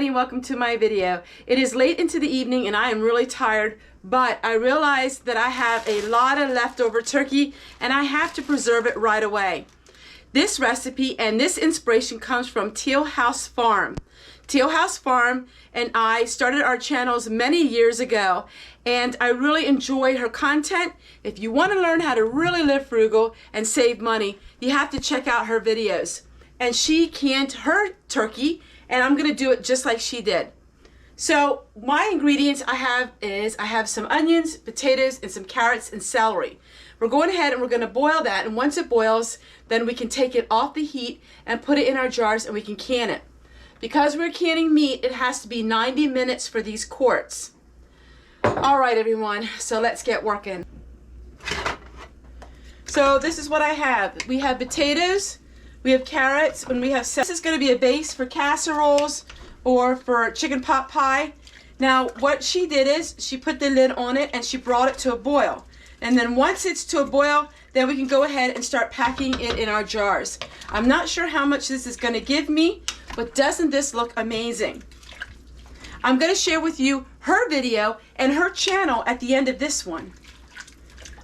everybody, and welcome to my video. It is late into the evening and I am really tired, but I realized that I have a lot of leftover turkey and I have to preserve it right away. This recipe and this inspiration comes from Teal House Farm. Teal House Farm and I started our channels many years ago, and I really enjoy her content. If you want to learn how to really live frugal and save money, you have to check out her videos. And she canned her turkey, and I'm gonna do it just like she did. So my ingredients I have some onions, potatoes, and some carrots and celery. We're going ahead and we're gonna boil that, and once it boils, then we can take it off the heat and put it in our jars and we can can it. Because we're canning meat, it has to be 90 minutes for these quarts. All right, everyone, so let's get working. So this is what I have. We have potatoes, we have carrots, and we have, this is gonna be a base for casseroles or for chicken pot pie. Now, what she did is she put the lid on it and she brought it to a boil. And then once it's to a boil, then we can go ahead and start packing it in our jars. I'm not sure how much this is gonna give me, but doesn't this look amazing? I'm gonna share with you her video and her channel at the end of this one.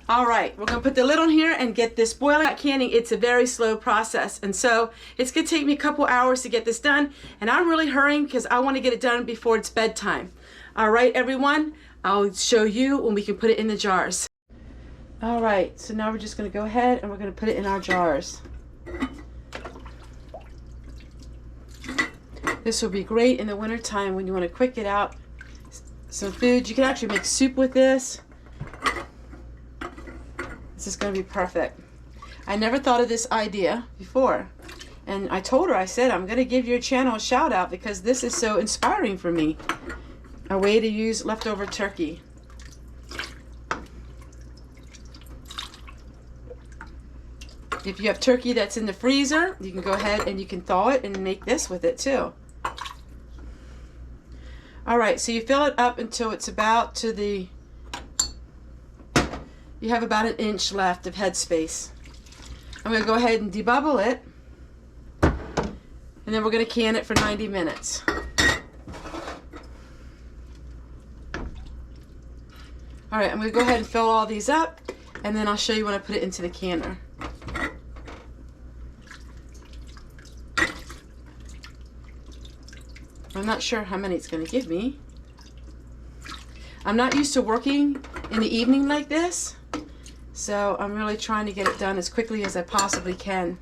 All right, we're gonna put the lid on here and get this boiling. Canning, it's a very slow process, and so it's gonna take me a couple hours to get this done, and I'm really hurrying because I wanna get it done before it's bedtime. All right, everyone, I'll show you when we can put it in the jars. All right, so now we're just gonna go ahead and we're gonna put it in our jars. This will be great in the winter time when you wanna quick it out. Some food, you can actually make soup with this. This is going to be perfect. I never thought of this idea before, and I told her, I said, I'm going to give your channel a shout out because this is so inspiring for me. A way to use leftover turkey. If you have turkey that's in the freezer, you can go ahead and you can thaw it and make this with it too. All right, so you fill it up until it's about to the, you have about 1 inch left of headspace. I'm going to go ahead and debubble it, and then we're going to can it for 90 minutes. All right, I'm going to go ahead and fill all these up, and then I'll show you when I put it into the canner. I'm not sure how many it's going to give me. I'm not used to working in the evening like this, so I'm really trying to get it done as quickly as I possibly can.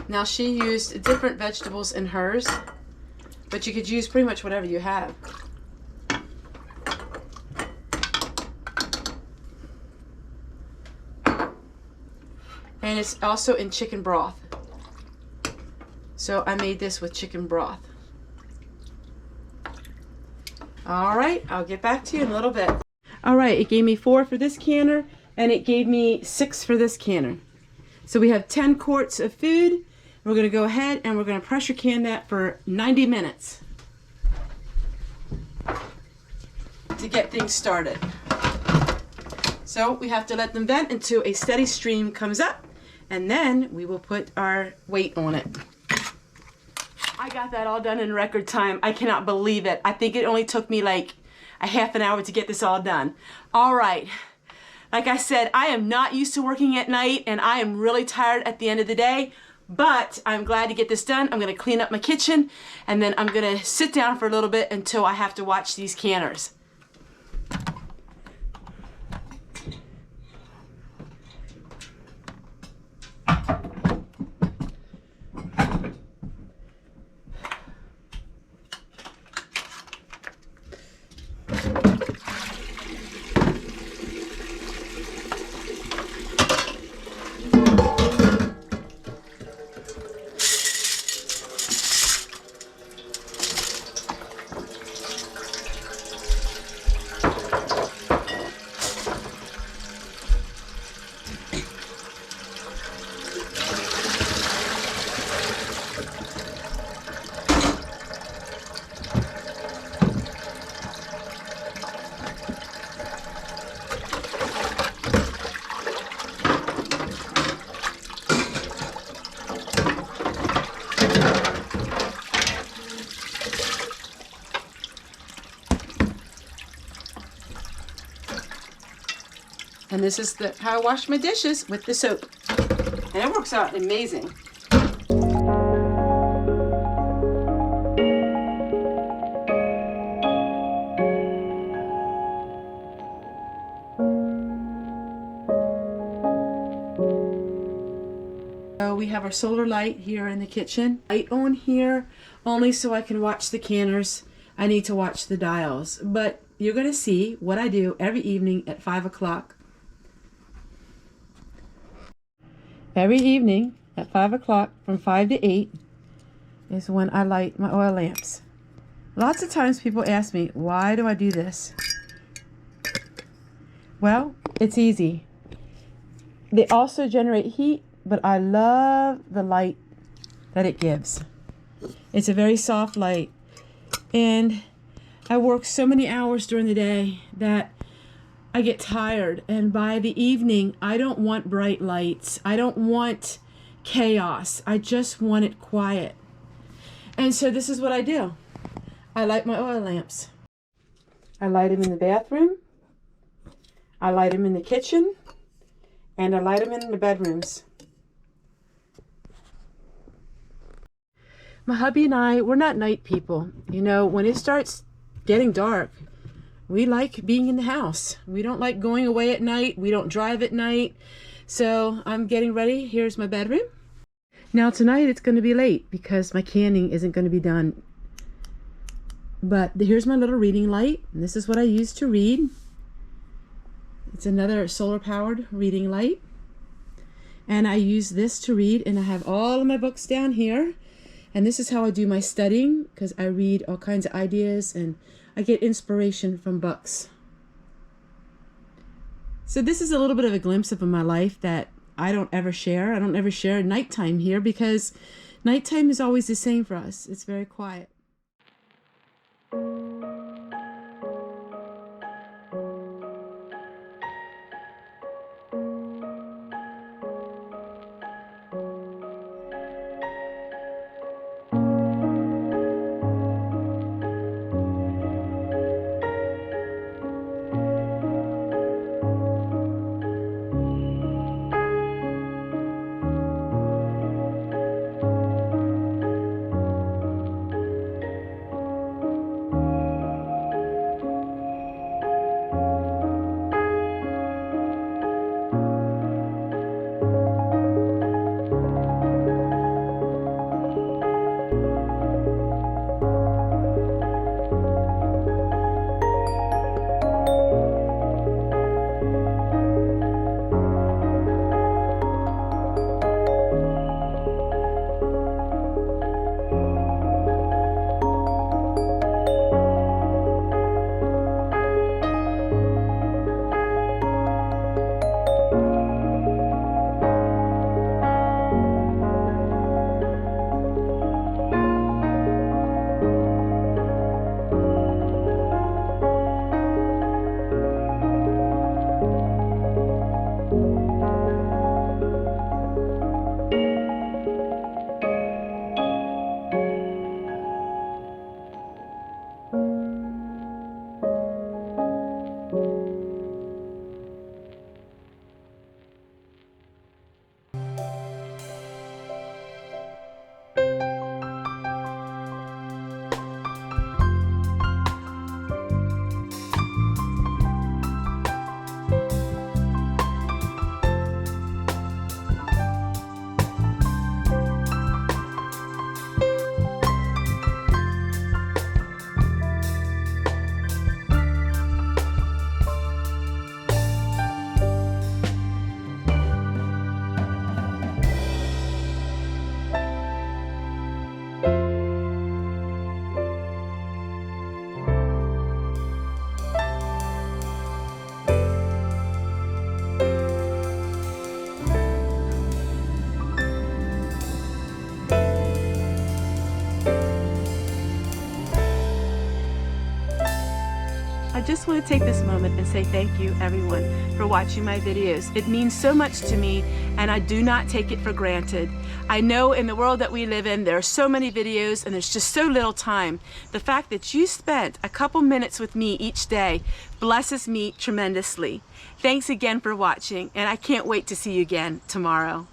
Now, she used different vegetables in hers, but you could use pretty much whatever you have. And it's also in chicken broth. So I made this with chicken broth. All right, I'll get back to you in a little bit. All right, it gave me 4 for this canner, and it gave me 6 for this canner. So we have 10 quarts of food. We're gonna go ahead and we're gonna pressure can that for 90 minutes to get things started. So we have to let them vent until a steady stream comes up, and then we will put our weight on it. I got that all done in record time. I cannot believe it. I think it only took me like a half an hour to get this all done. All right. Like I said, I am not used to working at night, and I am really tired at the end of the day, but I'm glad to get this done. I'm gonna clean up my kitchen, and then I'm gonna sit down for a little bit until I have to watch these canners. And this is how I wash my dishes, with the soap. And it works out amazing. So we have our solar light here in the kitchen. Light on here only so I can watch the canners. I need to watch the dials. But you're going to see what I do every evening at 5 o'clock. Every evening at 5 o'clock from 5 to 8 is when I light my oil lamps. Lots of times people ask me, why do I do this? Well, it's easy. They also generate heat, but I love the light that it gives. It's a very soft light. And I work so many hours during the day that I get tired. And by the evening, I don't want bright lights. I don't want chaos. I just want it quiet. And so this is what I do. I light my oil lamps. I light them in the bathroom. I light them in the kitchen. And I light them in the bedrooms. My hubby and I, we're not night people. You know, when it starts getting dark, we like being in the house. We don't like going away at night. We don't drive at night. So I'm getting ready. Here's my bedroom. Now tonight it's going to be late because my canning isn't going to be done. But here's my little reading light. And this is what I use to read. It's another solar powered reading light. And I use this to read, and I have all of my books down here. And this is how I do my studying, because I read all kinds of ideas and I get inspiration from books. So this is a little bit of a glimpse of my life that I don't ever share. I don't ever share nighttime here because nighttime is always the same for us. It's very quiet. I just want to take this moment and say thank you, everyone, for watching my videos. It means so much to me, and I do not take it for granted. I know in the world that we live in, there are so many videos and there's just so little time. The fact that you spent a couple minutes with me each day blesses me tremendously. Thanks again for watching, and I can't wait to see you again tomorrow.